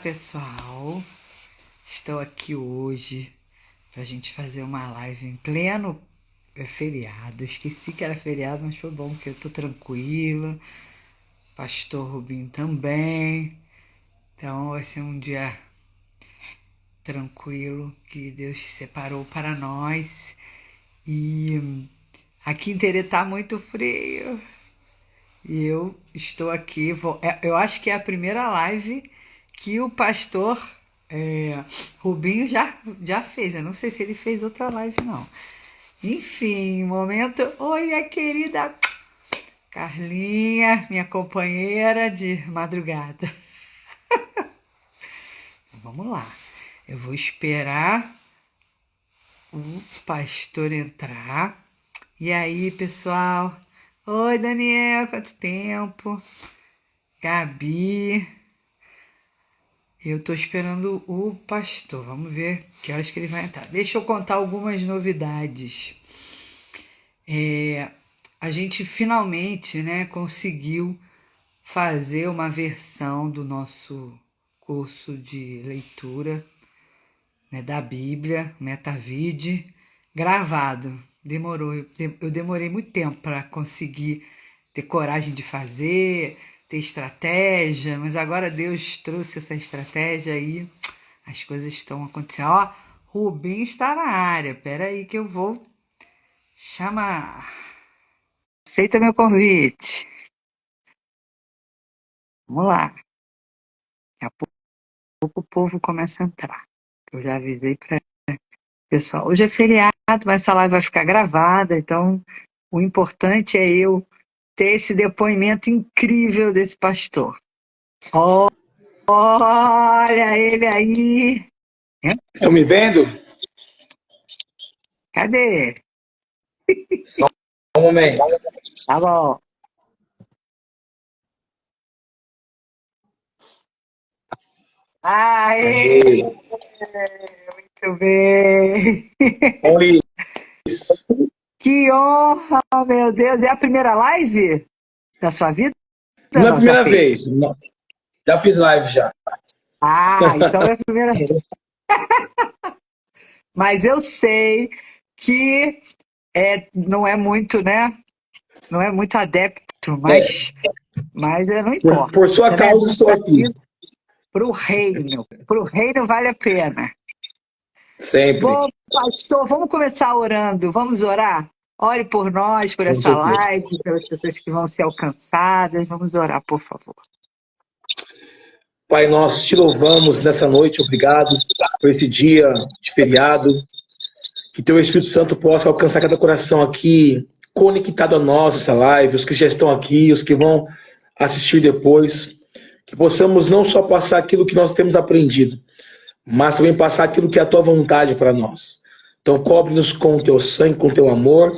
Pessoal, estou aqui hoje para a gente fazer uma live em pleno feriado. Esqueci que era feriado, mas foi bom porque eu tô tranquila. Pastor Rubinho também. Então vai ser um dia tranquilo que Deus separou para nós. E aqui em Terê tá muito frio. E eu estou aqui. Eu acho que é a primeira live que o pastor Rubinho já fez. Eu não sei se ele fez outra live, não. Enfim, momento. Oi, minha querida Carlinha, minha companheira de madrugada. Vamos lá. Eu vou esperar o pastor entrar. E aí, pessoal? Oi, Daniel, quanto tempo? Gabi. Eu tô esperando o pastor. Vamos ver que horas que ele vai entrar. Deixa eu contar algumas novidades. A gente finalmente, né, conseguiu fazer uma versão do nosso curso de leitura, né, da Bíblia, Metavide, gravado. Eu demorei muito tempo para conseguir ter coragem de fazer, ter estratégia, mas agora Deus trouxe essa estratégia aí, as coisas estão acontecendo. Ó, Rubem está na área, pera aí que eu vou chamar. Aceita meu convite. Vamos lá. Daqui a pouco o povo começa a entrar. Eu já avisei para o pessoal. Hoje é feriado, mas essa live vai ficar gravada, então o importante é eu ter esse depoimento incrível desse pastor. Olha ele aí. Estão me vendo? Cadê? Só um momento. Tá bom. Aê! Aí. Muito bem. Oi. Que honra, meu Deus. É a primeira live da sua vida? Não é a Não, já primeira fez. vez. Não. Já fiz live já. Então é a primeira vez. Mas eu sei que não é muito, né? Não é muito adepto, É, mas não por importa, sua né? A causa gente estou está aqui. aqui para o reino. Para o reino vale a pena. Sempre. Bom, pastor, vamos começar orando. Vamos orar? Ore por nós, por Com essa certeza. live, pelas pessoas que vão ser alcançadas. Vamos orar, por favor. Pai, nós te louvamos nessa noite. Obrigado por esse dia de feriado. Que teu Espírito Santo possa alcançar cada coração aqui conectado a nós, essa live, os que já estão aqui, os que vão assistir depois. Que possamos não só passar aquilo que nós temos aprendido, mas também passar aquilo que é a tua vontade para nós. Então, cobre-nos com o teu sangue, com o teu amor,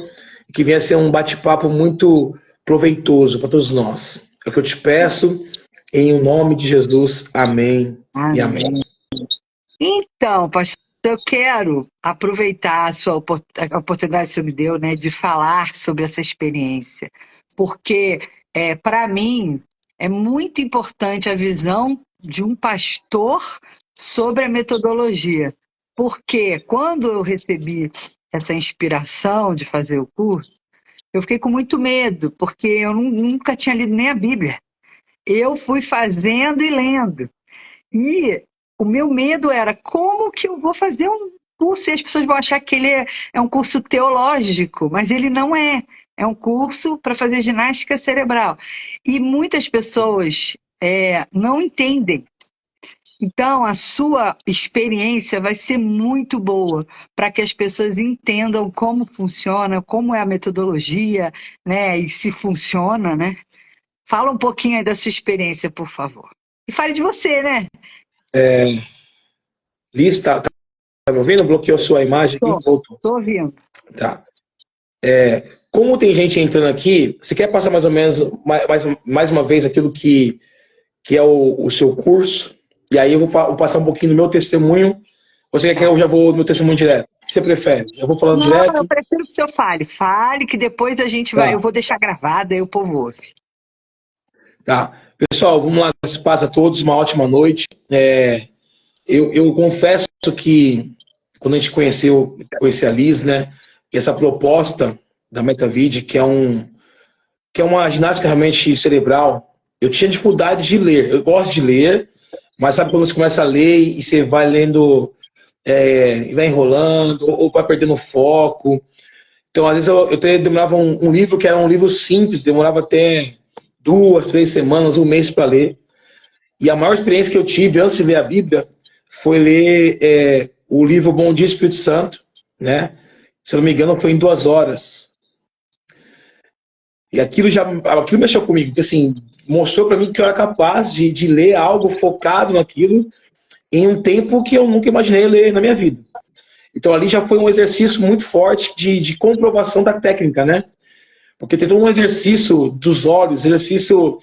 e que venha ser um bate-papo muito proveitoso para todos nós. É o que eu te peço, em o nome de Jesus. Amém e amém. Amém. Então, pastor, eu quero aproveitar a oportunidade que o senhor me deu, né, de falar sobre essa experiência, porque para mim é muito importante a visão de um pastor sobre a metodologia, porque quando eu recebi essa inspiração de fazer o curso, eu fiquei com muito medo, porque eu nunca tinha lido nem a Bíblia. Eu fui fazendo e lendo. E o meu medo era como que eu vou fazer um curso e as pessoas vão achar que ele é um curso teológico, mas ele não é. É um curso para fazer ginástica cerebral. E muitas pessoas não entendem. Então, a sua experiência vai ser muito boa para que as pessoas entendam como funciona, como é a metodologia, né? E se funciona, né? Fala um pouquinho aí da sua experiência, por favor. E fale de você, né? Liz, tá me ouvindo? Bloqueou sua imagem aqui? Voltou. Tô ouvindo. Tá. Como tem gente entrando aqui, você quer passar mais ou menos, mais uma vez, aquilo que é o seu curso? E aí eu vou passar um pouquinho do meu testemunho. Ou você quer que Tá. eu já vou no meu testemunho direto? O que você prefere? Eu vou falando Não, eu direto? prefiro que o senhor fale. Fale que depois a gente vai. Eu Tá, vou deixar gravada e o povo ouve. tá. Pessoal, vamos lá, paz a todos, uma ótima noite. Eu confesso que quando a gente conheci a Liz, né, essa proposta da MetaVid, que é uma ginástica realmente cerebral, eu tinha dificuldade de ler. Eu gosto de ler, mas sabe quando você começa a ler e você vai lendo, e vai enrolando, ou vai perdendo foco. Então, às vezes, demorava um livro que era um livro simples, demorava até 2, 3 semanas, um mês para ler. E a maior experiência que eu tive antes de ler a Bíblia foi ler o livro Bom Dia Espírito Santo, né? Se eu não me engano, foi em 2 horas. E aquilo mexeu comigo, porque assim, mostrou para mim que eu era capaz de ler algo focado naquilo em um tempo que eu nunca imaginei ler na minha vida. Então ali já foi um exercício muito forte de comprovação da técnica, né? Porque tem todo um exercício dos olhos, exercício,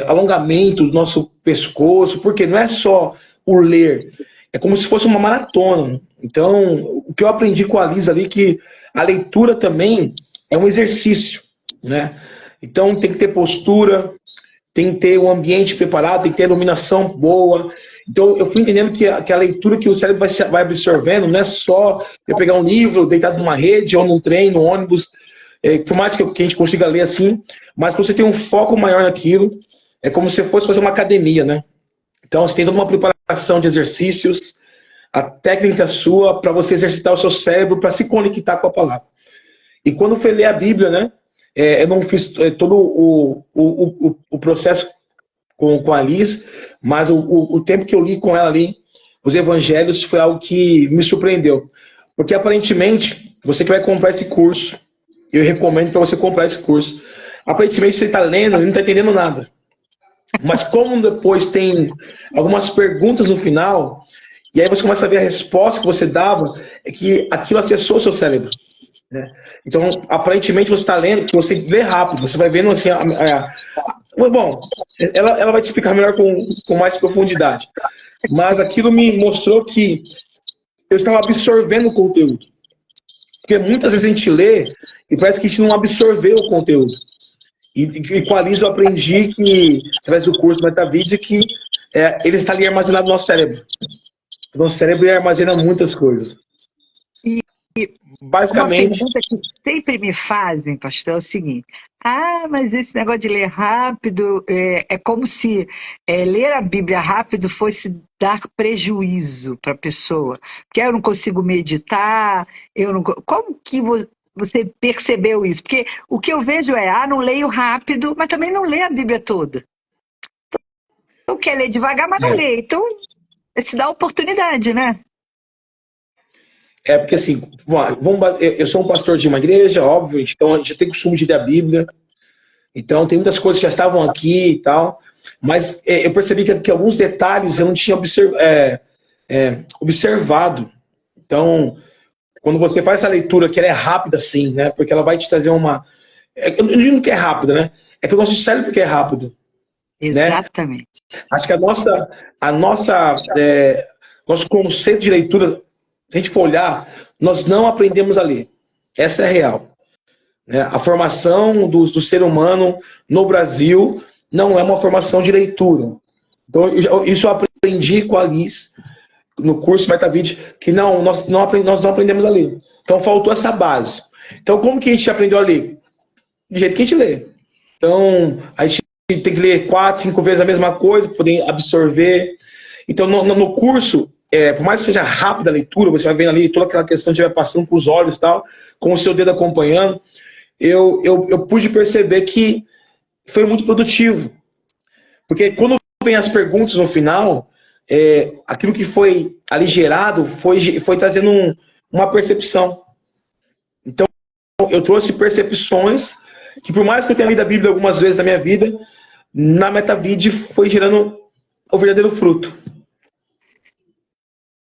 alongamento do nosso pescoço, porque não é só o ler, é como se fosse uma maratona. Então, o que eu aprendi com a Liz ali, que a leitura também é um exercício, né? Então, tem que ter postura, tem que ter um ambiente preparado, tem que ter iluminação boa. Então, eu fui entendendo que a leitura que o cérebro vai absorvendo não é só eu pegar um livro, deitado numa rede, ou num trem, no ônibus, por mais que a gente consiga ler assim, mas quando você tem um foco maior naquilo, é como se fosse fazer uma academia, né? Então, você tem toda uma preparação de exercícios, a técnica sua para você exercitar o seu cérebro para se conectar com a palavra. E quando foi ler a Bíblia, né? Eu não fiz todo o processo com a Liz, mas o tempo que eu li com ela ali, os evangelhos, foi algo que me surpreendeu. Porque aparentemente, você que vai comprar esse curso, eu recomendo para você comprar esse curso. Aparentemente você está lendo e não está entendendo nada. Mas como depois tem algumas perguntas no final, e aí você começa a ver a resposta que você dava, é que aquilo acessou o seu cérebro. Né? Então, aparentemente você está lendo, que você lê rápido, você vai vendo assim. Bom, ela vai te explicar melhor com mais profundidade. Mas aquilo me mostrou que eu estava absorvendo o conteúdo. Porque muitas vezes a gente lê e parece que a gente não absorveu o conteúdo. E com a Liz eu aprendi que, através do curso MetaVid, que ele está ali armazenado no nosso cérebro. O nosso cérebro armazena muitas coisas. E basicamente. Uma pergunta que sempre me fazem, pastor, é o seguinte: mas esse negócio de ler rápido é como se ler a Bíblia rápido fosse dar prejuízo para a pessoa. Porque eu não consigo meditar, como que você percebeu isso? Porque o que eu vejo não leio rápido, mas também não leio a Bíblia toda. Então, quer ler devagar, mas não lê. Então, se dá oportunidade, né? Porque assim, eu sou um pastor de uma igreja, óbvio, então a gente tem costume de ler a Bíblia. Então tem muitas coisas que já estavam aqui e tal, mas eu percebi que alguns detalhes eu não tinha observado. Então, quando você faz essa leitura, que ela é rápida assim, né? Porque ela vai te trazer uma. Eu não digo que é rápida, né? É que o nosso cérebro que é rápido. Exatamente. Né? Acho que nosso conceito de leitura, se a gente for olhar, nós não aprendemos a ler. Essa é a real. Né? A formação do ser humano no Brasil não é uma formação de leitura. Então, isso eu aprendi com a Liz no curso MetaVid, que nós não aprendemos a ler. Então, faltou essa base. Então, como que a gente aprendeu a ler? Do jeito que a gente lê. Então, a gente tem que ler 4, 5 vezes a mesma coisa para poder absorver. Então, no curso, por mais que seja rápida a leitura, você vai vendo ali toda aquela questão que vai passando com os olhos e tal, com o seu dedo acompanhando, eu pude perceber que foi muito produtivo. Porque quando vem as perguntas no final, aquilo que foi ali gerado foi trazendo uma percepção. Então, eu trouxe percepções que, por mais que eu tenha lido a Bíblia algumas vezes na minha vida, na MetaVid foi gerando o verdadeiro fruto.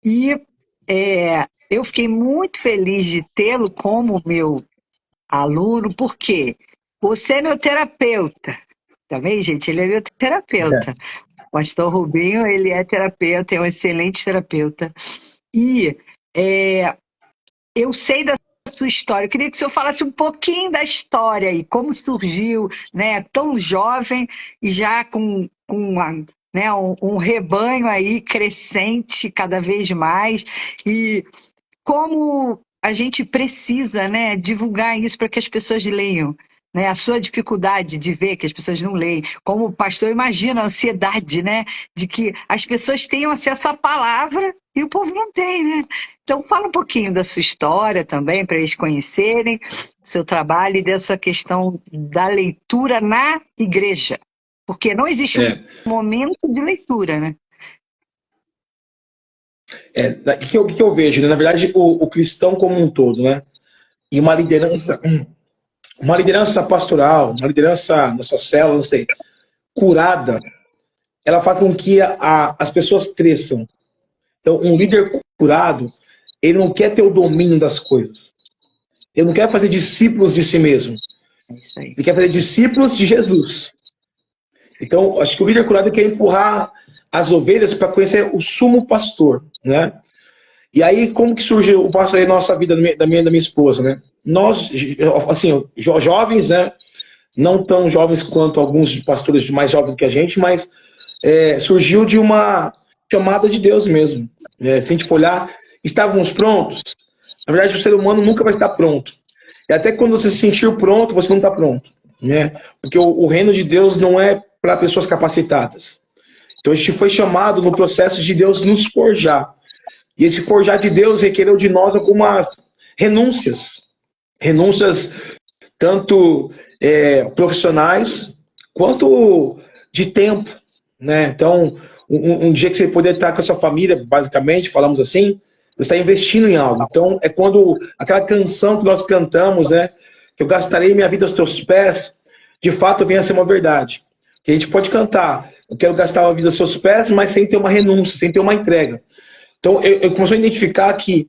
E eu fiquei muito feliz de tê-lo como meu aluno, porque você é meu terapeuta. Também, gente, ele é meu terapeuta. O pastor Rubinho, ele é terapeuta, é um excelente terapeuta. E eu sei da sua história. Eu queria que o senhor falasse um pouquinho da história aí, como surgiu, né? Tão jovem e já com né, um rebanho aí crescente cada vez mais, e como a gente precisa, né, divulgar isso para que as pessoas leiam. Né, a sua dificuldade de ver que as pessoas não leem, como o pastor imagina a ansiedade, né, de que as pessoas tenham acesso à palavra e o povo não tem, né? Então fala um pouquinho da sua história também, para eles conhecerem seu trabalho e dessa questão da leitura na igreja, porque não existe um momento de leitura, né? O que eu vejo, né? Na verdade, o cristão como um todo, né? E uma liderança pastoral, uma liderança na sua célula, não sei, curada, ela faz com que as pessoas cresçam. Então, um líder curado, ele não quer ter o domínio das coisas. Ele não quer fazer discípulos de si mesmo. É isso aí. Ele quer fazer discípulos de Jesus. Então, acho que o líder curado quer empurrar as ovelhas para conhecer o sumo pastor, né? E aí, como que surge o pastor aí na nossa vida, da minha esposa, né? Nós, assim, jovens, né? Não tão jovens quanto alguns pastores mais jovens que a gente, mas surgiu de uma chamada de Deus mesmo. Se a gente for olhar, estávamos prontos? Na verdade, o ser humano nunca vai estar pronto. E até quando você se sentir pronto, você não está pronto, né? Porque o reino de Deus não é para pessoas capacitadas. Então, a gente foi chamado no processo de Deus nos forjar. E esse forjar de Deus requereu de nós algumas renúncias. Renúncias tanto profissionais quanto de tempo, né? Então, um dia que você poder estar com a sua família, basicamente, falamos assim, você está investindo em algo. Então, é quando aquela canção que nós cantamos, né? Que eu gastarei minha vida aos teus pés, de fato vem a ser uma verdade. Que a gente pode cantar, eu quero gastar a vida aos seus pés, mas sem ter uma renúncia, sem ter uma entrega. Então, eu comecei a identificar que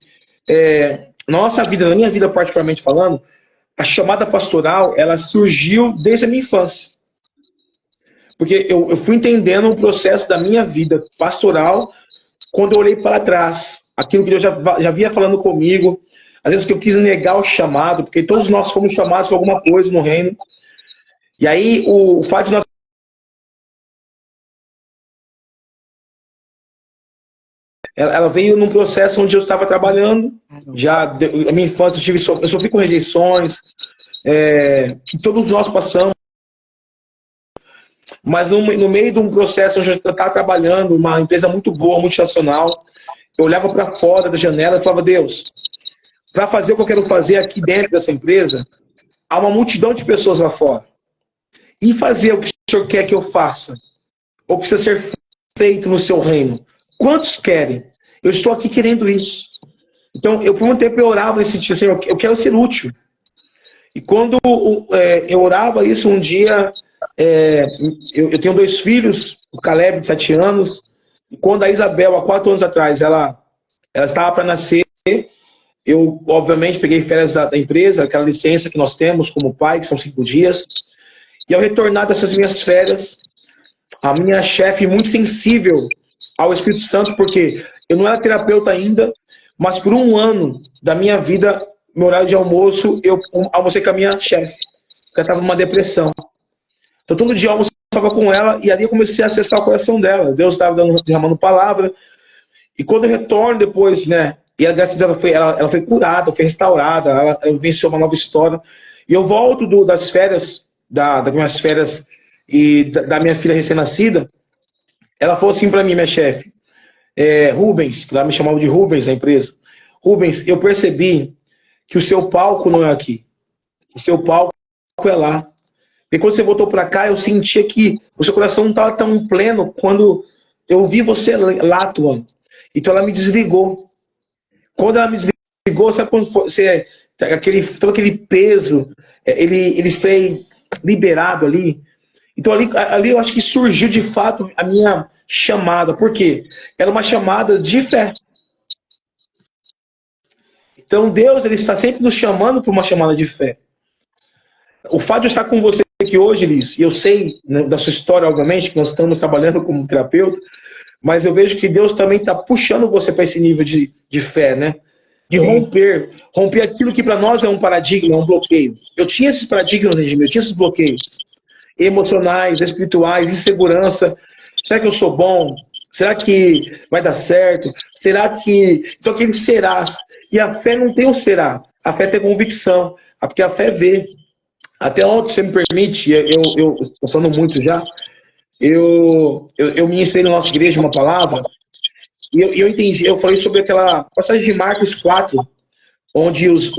nossa vida, na minha vida particularmente falando, a chamada pastoral, ela surgiu desde a minha infância. Porque eu fui entendendo o processo da minha vida pastoral quando eu olhei para trás. Aquilo que Deus já vinha falando comigo. Às vezes que eu quis negar o chamado, porque todos nós fomos chamados para alguma coisa no reino. E aí, o fato de nós... Ela veio num processo onde eu estava trabalhando. A minha infância, eu sofri com rejeições, que todos nós passamos. Mas no meio de um processo onde eu estava trabalhando, uma empresa muito boa, multinacional, eu olhava para fora da janela e falava, Deus, para fazer o que eu quero fazer aqui dentro dessa empresa, há uma multidão de pessoas lá fora. E fazer o que o Senhor quer que eu faça, ou precisa ser feito no seu reino. Quantos querem? Eu estou aqui querendo isso. Então, por um tempo eu orava nesse sentido, assim, eu quero ser útil. E quando eu orava isso, um dia, eu tenho 2 filhos, o Caleb, de 7 anos, e quando a Isabel, há 4 anos atrás, ela estava para nascer, eu, obviamente, peguei férias da empresa, aquela licença que nós temos como pai, que são 5 dias, e ao retornar dessas minhas férias, a minha chefe, muito sensível ao Espírito Santo, porque eu não era terapeuta ainda, mas por 1 ano da minha vida, meu horário de almoço, eu almocei com a minha chefe, porque ela estava numa depressão. Então todo dia eu almoçava com ela e ali eu comecei a acessar o coração dela. Deus estava derramando palavra. E quando eu retorno depois, né, e a graça dela ela foi curada, foi restaurada, ela venceu uma nova história. E eu volto das férias, das minhas férias e da minha filha recém-nascida, ela falou assim para mim, minha chefe, Rubens, que lá me chamava de Rubens, a empresa. Rubens, eu percebi que o seu palco não é aqui. O seu palco é lá. E quando você voltou para cá, eu sentia que o seu coração não estava tão pleno quando eu vi você lá atuando. Então ela me desligou. Quando ela me desligou, sabe quando você todo aquele peso, ele foi liberado ali. Então ali eu acho que surgiu de fato a minha chamada. Por quê? Era uma chamada de fé. Então Deus, ele está sempre nos chamando para uma chamada de fé. O fato de eu estar com você aqui hoje, Liz, e eu sei, né, da sua história, obviamente, que nós estamos trabalhando como terapeuta, mas eu vejo que Deus também está puxando você para esse nível de fé, né? De romper aquilo que para nós é um paradigma, é um bloqueio. Eu tinha esses paradigmas, eu tinha esses bloqueios. emocionais, espirituais, insegurança. Será que eu sou bom? Será que vai dar certo? Será que... Então, aqueles serás. E a fé não tem o será. A fé tem convicção. Porque a fé vê. Até ontem, se você me permite, eu estou falando muito já, eu ministrei na nossa igreja uma palavra, e eu entendi, eu falei sobre aquela passagem de Marcos 4, onde os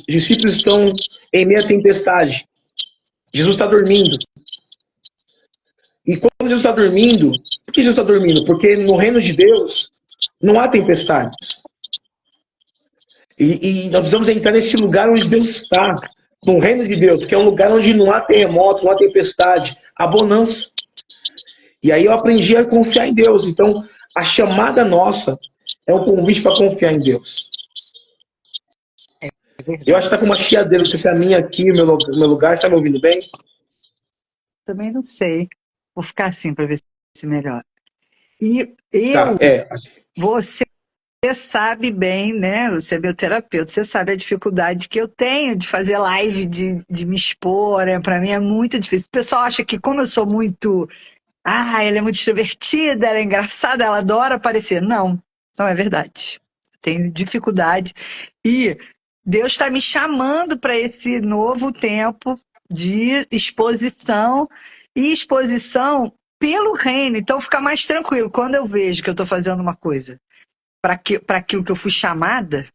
discípulos estão em meia tempestade. Jesus está dormindo. E quando Jesus está dormindo, por que Jesus está dormindo? Porque no reino de Deus não há tempestades. E nós precisamos entrar nesse lugar onde Deus está, no reino de Deus, que é um lugar onde não há terremoto, não há tempestade, há bonança. E aí eu aprendi a confiar em Deus. Então, a chamada nossa é um convite para confiar em Deus. Eu acho que está com uma chiadeira, não sei se é a minha aqui, o meu lugar, você está me ouvindo bem? Também não sei. Vou ficar assim para ver se melhora. E Tá, você sabe bem, né? Você é meu terapeuta, você sabe a dificuldade que eu tenho de fazer live, de me expor, né? Para mim é muito difícil. O pessoal acha que como eu sou muito... ela é muito extrovertida, ela é engraçada, ela adora aparecer. Não, não é verdade. Eu tenho dificuldade. E Deus está me chamando para esse novo tempo de exposição e exposição pelo reino. Então fica mais tranquilo. Quando eu vejo que eu estou fazendo uma coisa para aquilo que eu fui chamada,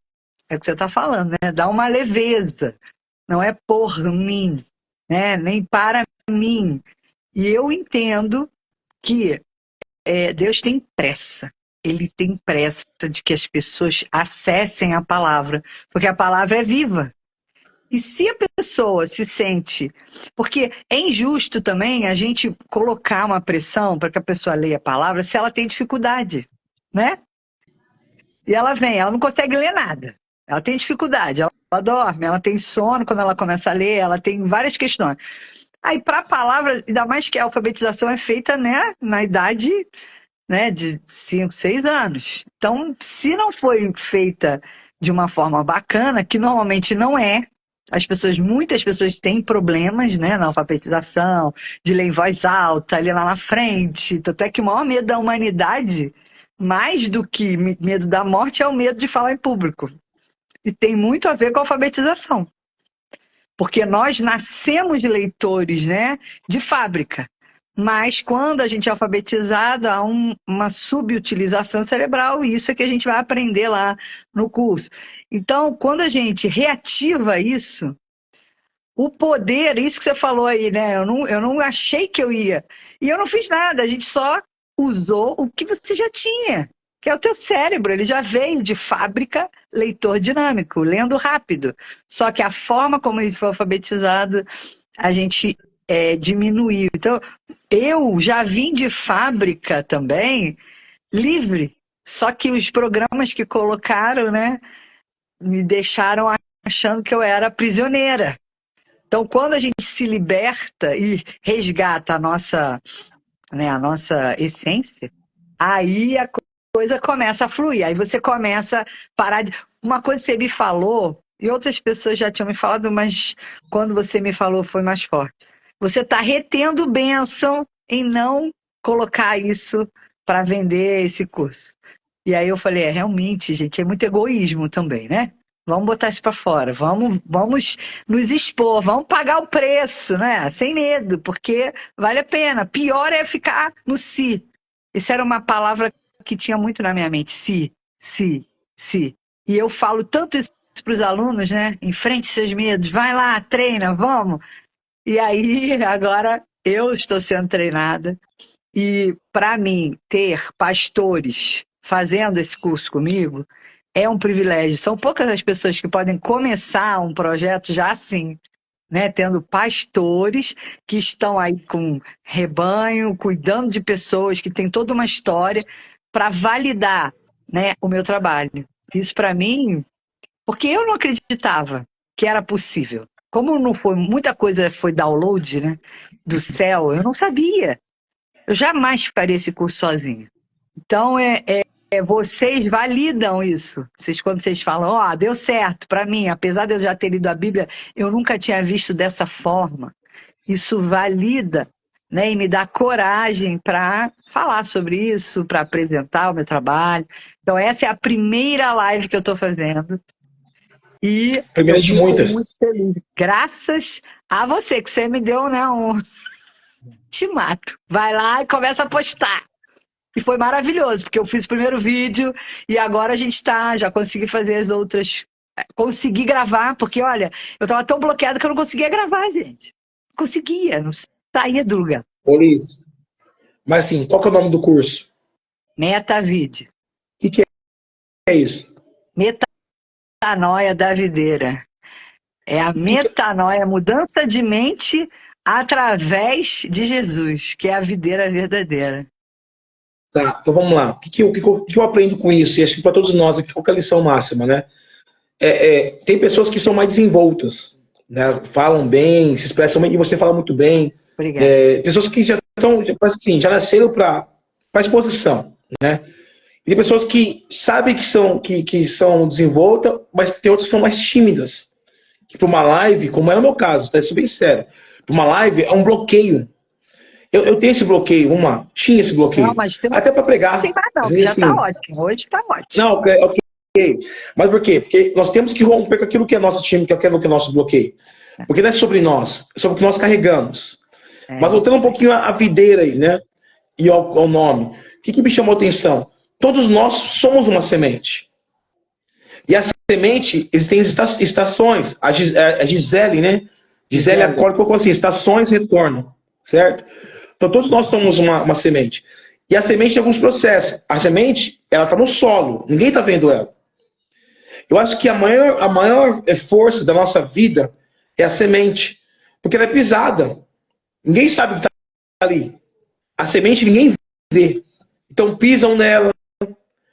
é o que você está falando, né? Dá uma leveza. Não é por mim, né? Nem para mim. E eu entendo que Deus tem pressa. Ele tem pressa de que as pessoas acessem a palavra, porque a palavra é viva. E se a pessoa se sente... Porque é injusto também a gente colocar uma pressão para que a pessoa leia a palavra se ela tem dificuldade, né? E ela vem, ela não consegue ler nada. Ela tem dificuldade, ela dorme, ela tem sono quando ela começa a ler, ela tem várias questões. Aí, para a palavra, ainda mais que a alfabetização é feita, né, na idade, né, de 5, 6 anos. Então, se não foi feita de uma forma bacana, que normalmente não é, muitas pessoas têm problemas, né, na alfabetização, de ler em voz alta, ler lá na frente. Tanto é que o maior medo da humanidade, mais do que medo da morte, é o medo de falar em público. E tem muito a ver com a alfabetização. Porque nós nascemos leitores, né, de fábrica. Mas quando a gente é alfabetizado, há uma subutilização cerebral, e isso é que a gente vai aprender lá no curso. Então, quando a gente reativa isso, o poder, isso que você falou aí, né? Eu não achei que eu ia. E eu não fiz nada, a gente só usou o que você já tinha, que é o teu cérebro. Ele já veio de fábrica leitor dinâmico, lendo rápido. Só que a forma como ele foi alfabetizado, a gente diminuiu. Então, eu já vim de fábrica também, livre. Só que os programas que colocaram, né, me deixaram achando que eu era prisioneira. Então, quando a gente se liberta e resgata a nossa essência, aí a coisa começa a fluir. Aí você começa a parar de... Uma coisa que você me falou, e outras pessoas já tinham me falado, mas quando você me falou foi mais forte. Você está retendo bênção em não colocar isso para vender esse curso. E aí eu falei, realmente, gente, é muito egoísmo também, né? Vamos botar isso para fora, vamos nos expor, vamos pagar o preço, né? Sem medo, porque vale a pena. Pior é ficar no si. Isso era uma palavra que tinha muito na minha mente, si, si, si. E eu falo tanto isso para os alunos, né? Enfrente seus medos, vai lá, treina, vamos. E aí, agora, eu estou sendo treinada. E, para mim, ter pastores fazendo esse curso comigo é um privilégio. São poucas as pessoas que podem começar um projeto já assim, né? Tendo pastores que estão aí com rebanho, cuidando de pessoas, que têm toda uma história para validar, né, o meu trabalho. Isso, para mim, porque eu não acreditava que era possível. Como não foi, muita coisa foi download, né, do céu, eu não sabia. Eu jamais faria esse curso sozinha. Então, vocês validam isso. Quando vocês falam, deu certo para mim, apesar de eu já ter lido a Bíblia, eu nunca tinha visto dessa forma. isso valida, né, e me dá coragem para falar sobre isso, para apresentar o meu trabalho. Então, essa é a primeira live que eu estou fazendo. E eu Primeira de fico muito muitas. feliz. Graças a você, que você me deu, né, um te mato. Vai lá e começa a postar. E foi maravilhoso, porque eu fiz o primeiro vídeo e agora a gente já consegui fazer as outras. Consegui gravar, porque olha, eu tava tão bloqueada que eu não conseguia gravar, gente. Não conseguia, não saía do lugar. Olis, mas assim, qual que é o nome do curso? Metavid. O que é isso? Metanoia da videira. É a metanoia, a mudança de mente através de Jesus, que é a videira verdadeira. Tá, então vamos lá. O que eu aprendo com isso? E acho que para todos nós, qual que é a lição máxima, né? Tem pessoas que são mais desenvoltas, né? Falam bem, se expressam bem, e você fala muito bem. Obrigada. Pessoas que já estão, parece assim, já nasceram para exposição, né? E tem pessoas que sabem que são desenvoltas, mas tem outras que são mais tímidas. Que para uma live, como é o meu caso, tá? Isso é bem sério. Para uma live é um bloqueio. Eu tenho esse bloqueio, tinha esse Não, bloqueio. mas Até para não tem pregar. mais Às não, que vezes já está assim, ótimo. Hoje está ótimo. não, ok. Mas por quê? Porque nós temos que romper com aquilo que é nosso time, que é aquilo que é nosso bloqueio. Porque não é sobre nós, é sobre o que nós carregamos. Mas voltando um pouquinho à videira aí, né? E ao nome. O que me chamou a atenção? Todos nós somos uma semente. E a semente, existem estações. A Gisele, né? Gisele Acorda colocou assim: estações retornam. Certo? Então todos nós somos uma semente. E a semente tem alguns processos. A semente, ela está no solo. Ninguém está vendo ela. Eu acho que a maior força da nossa vida é a semente. Porque ela é pisada. Ninguém sabe o que está ali. A semente ninguém vê. Então pisam nela,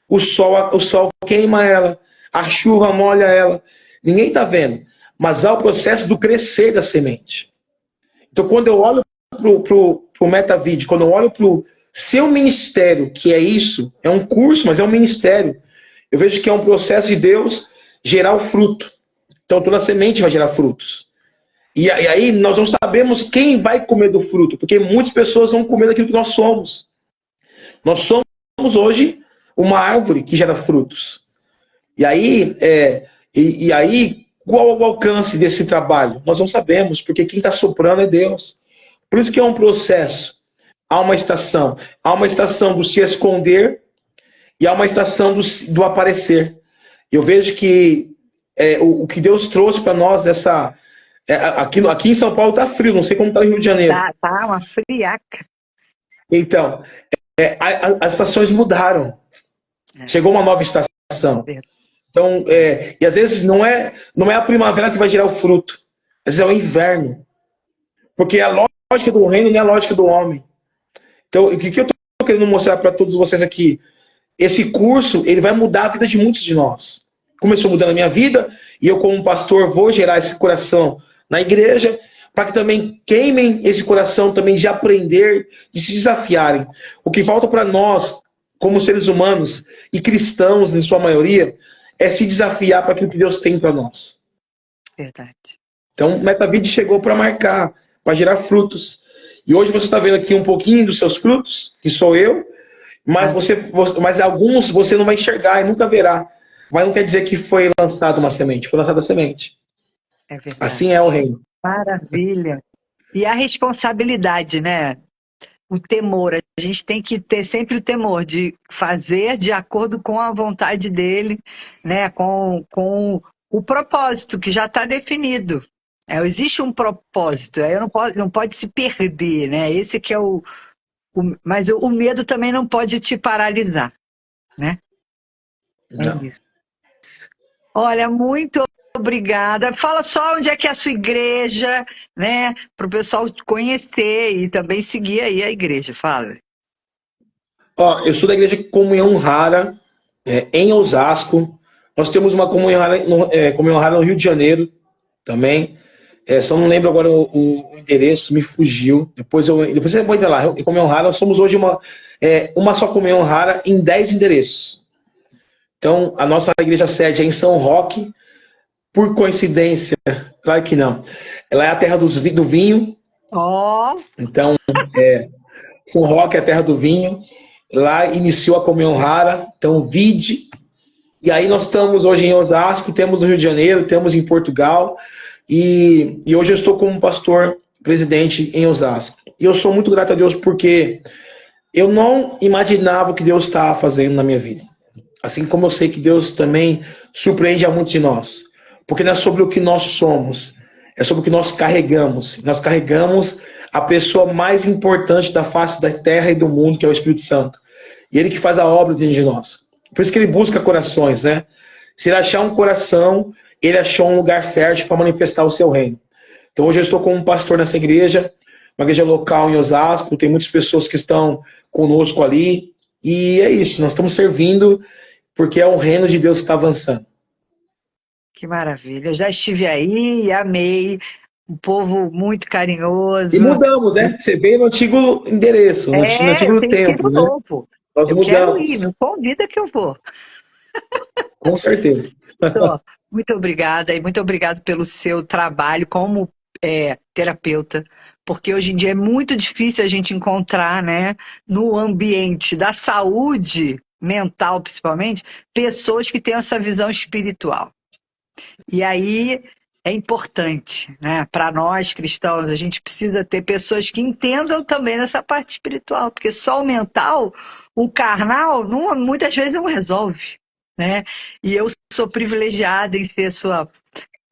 o sol queima ela, a chuva molha ela. Ninguém está vendo. Mas há o processo do crescer da semente. Então quando eu olho para o Metavid, quando eu olho para o seu ministério, que é isso, é um curso, mas é um ministério, eu vejo que é um processo de Deus gerar o fruto. Então toda semente vai gerar frutos. E aí nós não sabemos quem vai comer do fruto, porque muitas pessoas vão comer daquilo que nós somos. Nós somos hoje uma árvore que gera frutos. E aí, qual o alcance desse trabalho? Nós não sabemos, porque quem está soprando é Deus. Por isso que é um processo. Há uma estação. Há uma estação do se esconder e há uma estação do aparecer. Eu vejo que o que Deus trouxe para nós nessa... aqui em São Paulo está frio, não sei como está no Rio de Janeiro. Tá uma friaca. Então, as estações mudaram. Chegou uma nova estação. Então, e às vezes não é a primavera que vai gerar o fruto. Às vezes é o inverno. Porque a lógica do reino não é a lógica do homem. Então, o que eu estou querendo mostrar para todos vocês aqui? Esse curso, ele vai mudar a vida de muitos de nós. Começou mudando a minha vida, e eu como pastor vou gerar esse coração na igreja, para que também queimem esse coração também de aprender, de se desafiarem. O que falta para nós, como seres humanos e cristãos, em sua maioria, é se desafiar para aquilo que Deus tem para nós. Verdade. Então, o Metavid chegou para marcar, para gerar frutos. E hoje você está vendo aqui um pouquinho dos seus frutos, que sou eu, mas alguns você não vai enxergar e nunca verá. Mas não quer dizer que foi lançada uma semente, foi lançada a semente. É verdade. Assim é o reino. Maravilha. E a responsabilidade, né? O temor. A gente tem que ter sempre o temor de fazer de acordo com a vontade dele, né? Com o propósito que já está definido. Existe um propósito, aí não pode se perder, né? Esse que é mas o medo também não pode te paralisar, né? Não. É isso. Olha, muito obrigada. Fala só onde é que é a sua igreja, né? Para o pessoal te conhecer e também seguir aí a igreja. Fala. Eu sou da igreja Comunhão Rara, em Osasco. Nós temos uma Comunhão Rara no Rio de Janeiro também. Só não lembro agora o endereço, me fugiu. Depois você pode entrar lá. Comunhão Rara, nós somos hoje uma só Comunhão Rara em 10 endereços. Então, a nossa igreja sede é em São Roque. Por coincidência, claro que não. Ela é a terra do vinho. Ó, Então, São Roque é a terra do vinho. Lá iniciou a comunhão rara. Então, vide. E aí nós estamos hoje em Osasco, temos no Rio de Janeiro, temos em Portugal. E hoje eu estou como pastor presidente em Osasco. E eu sou muito grato a Deus porque eu não imaginava o que Deus estava fazendo na minha vida. Assim como eu sei que Deus também surpreende a muitos de nós. Porque não é sobre o que nós somos, é sobre o que nós carregamos. Nós carregamos a pessoa mais importante da face da terra e do mundo, que é o Espírito Santo. E ele que faz a obra dentro de nós. Por isso que ele busca corações, né? Se ele achar um coração, ele achou um lugar fértil para manifestar o seu reino. Então hoje eu estou como pastor nessa igreja, uma igreja local em Osasco, tem muitas pessoas que estão conosco ali. E é isso, nós estamos servindo porque é o reino de Deus que está avançando. que maravilha. Eu já estive aí e amei. Um povo muito E carinhoso. mudamos, né? Você veio no antigo endereço, no É, eu antigo tenho que ir templo, no né? novo. Nós Eu quero ir, me mudamos, convida que eu vou. com certeza. Só. Muito obrigada e muito obrigado pelo seu trabalho como terapeuta, porque hoje em dia é muito difícil a gente encontrar, né, no ambiente da saúde mental, principalmente, pessoas que têm essa visão espiritual. E aí é importante, né, para nós cristãos, a gente precisa ter pessoas que entendam também nessa parte espiritual, porque só o mental, o carnal, muitas vezes não resolve, né? E eu sou privilegiada em ser sua,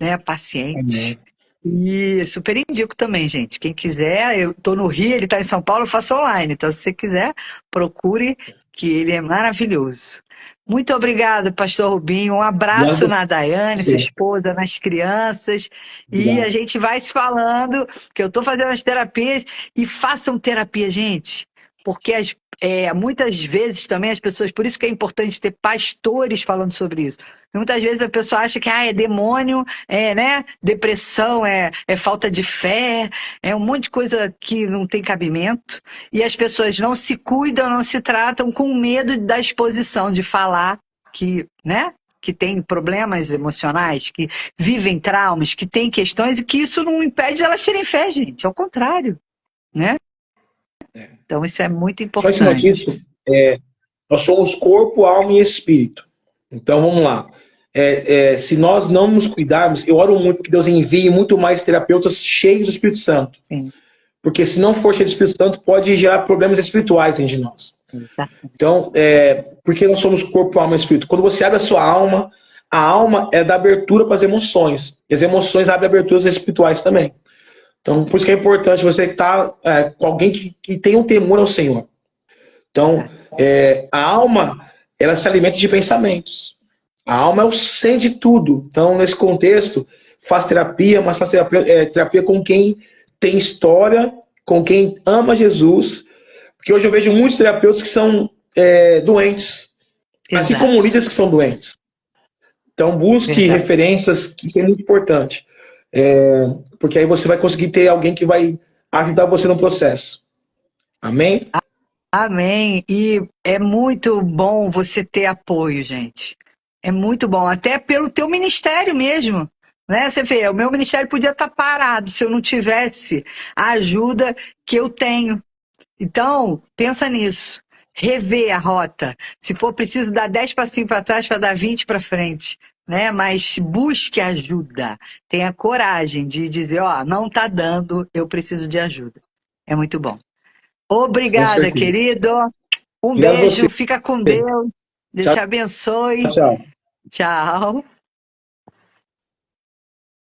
né, paciente. Amém. E super indico também, gente. Quem quiser, eu tô no Rio, ele tá em São Paulo, eu faço online. Então, se você quiser, procure, que ele é maravilhoso. Muito obrigada, Pastor Rubinho. Um abraço Obrigado a na Daiane, sua você. esposa, nas crianças. E a Obrigado. gente vai se falando, que eu tô fazendo as terapias. E façam terapia, gente. Porque muitas vezes também as pessoas, por isso que é importante ter pastores falando sobre isso. Muitas vezes a pessoa acha que é demônio, né? Depressão, é falta de fé, é um monte de coisa que não tem cabimento. E as pessoas não se cuidam, não se tratam com medo da exposição, de falar que, né? Que tem problemas emocionais, que vivem traumas, que tem questões e que isso não impede elas terem fé, gente. Ao contrário, né? Então isso é muito Só em cima importante. disso, nós somos corpo, alma e espírito. Então vamos lá. Se nós não nos cuidarmos, eu oro muito que Deus envie muito mais terapeutas cheios do Espírito Santo. Sim, Porque se não for cheio do Espírito Santo, pode gerar problemas espirituais dentro de nós. tá. Então, porque nós somos corpo, alma e espírito? Quando você abre a alma é da abertura para as emoções. E as emoções abrem aberturas espirituais também. Então, por isso que é importante você estar com alguém que tenha um temor ao Senhor. Então, a alma, ela se alimenta de pensamentos. A alma é o centro de tudo. Então, nesse contexto, faz terapia, mas faz terapia com quem tem história, com quem ama Jesus. Porque hoje eu vejo muitos terapeutas que são doentes, assim Exato, como líderes que são doentes. Então, busque verdade. referências, que isso é muito importante. Porque aí você vai conseguir ter alguém que vai ajudar você no processo. Amém? Amém. E é muito bom você ter apoio, gente. É muito bom, até pelo teu ministério mesmo. Né? Você vê, o meu ministério podia estar parado se eu não tivesse a ajuda que eu tenho. Então, pensa nisso. Rever a rota. Se for preciso dar 10 passinhos para trás para dar 20 para frente. Né? Mas busque ajuda. Tenha coragem de dizer, ó, não está dando, eu preciso de ajuda. É muito bom. Com Obrigada, certeza. querido. Um Obrigado a você. beijo, fica com Deus. Deus Tchau, te abençoe. tchau. Tchau.